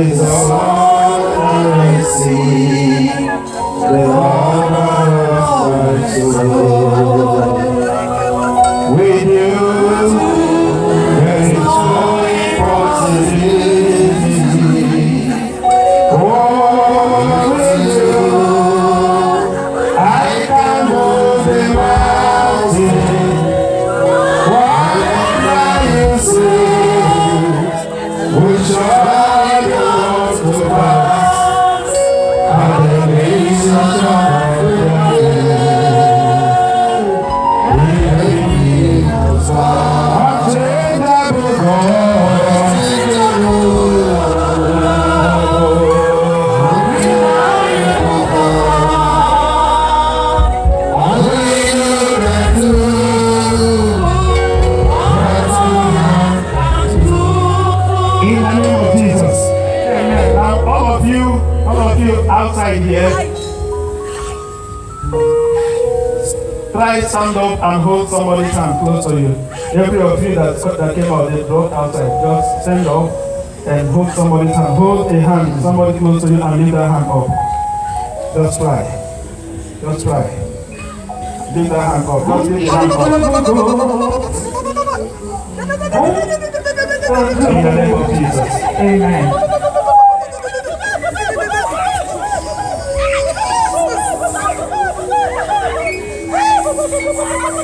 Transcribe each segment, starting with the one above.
is all I see, the honor of my soul. With you, there is no impossibility. Oh, with you, I can move the mountain. Whatever you say, we shall go to pass. And the nation shall outside here, try stand up and hold somebody's hand close to you. Every of you that came out, they brought outside, just stand up and hold somebody's hand. Hold a hand, somebody close to you, and leave that hand up. Just try. Just try. Leave that hand up. Just leave the hand up. In the name of Jesus. Amen.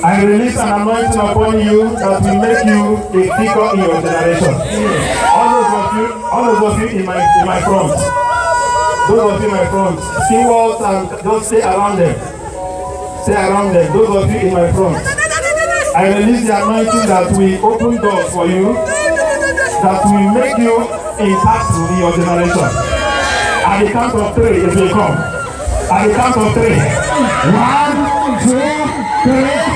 I release an anointing upon you that will make you a figure in your generation. All those of you in my front, those of you in my front, symbols and just stay around them. Stay around them. Those of you in my front, I release the anointing that will open doors for you, that will make you impactful in your generation. At the count of 3, it will come. At the count of 3. 1, 2, 3.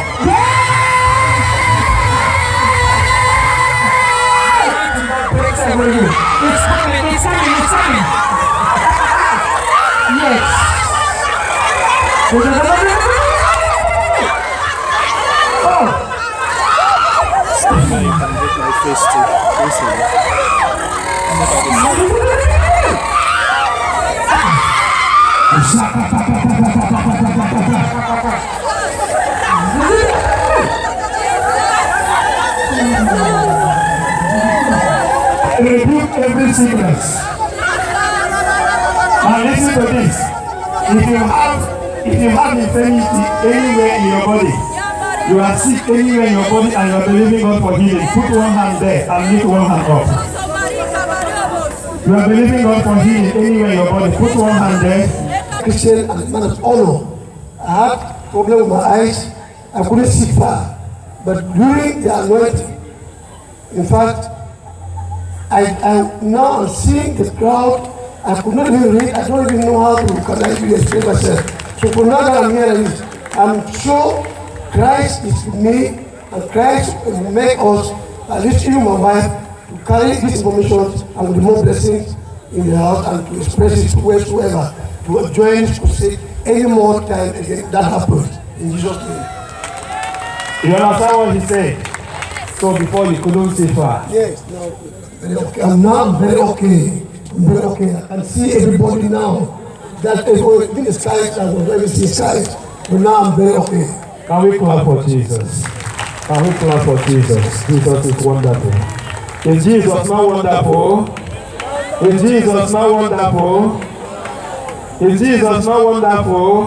It's coming. Yes. Oh. I can get my face Rebuke every sickness. Now listen to this. If you have infirmity anywhere in your body, you are sick anywhere in your body and you are believing God for healing, put one hand there and lift one hand up. You are believing God for healing anywhere in your body, put one hand there. Christian and man of honor. I had problem with my eyes. I couldn't see far. But during the anointing, in fact, I now seeing the crowd. I could not even read. I don't even know how to explain myself. So for now that I'm here, I'm sure Christ is with me, and Christ will make us, at least even my wife, to carry this information and with more blessings in the house and to express it to wheresoever, to join to say any more time again that happens in Jesus' name. You understand what he said? So before you couldn't see far. Yes, no. Very okay. I'm now very okay. I'm very okay. I can see everybody now. That everybody in the skies, I was very see skies. But now I'm very okay. Can we clap for Jesus? Can we clap for Jesus? Jesus is wonderful. Is Jesus not wonderful? Is Jesus not wonderful? Is Jesus not wonderful?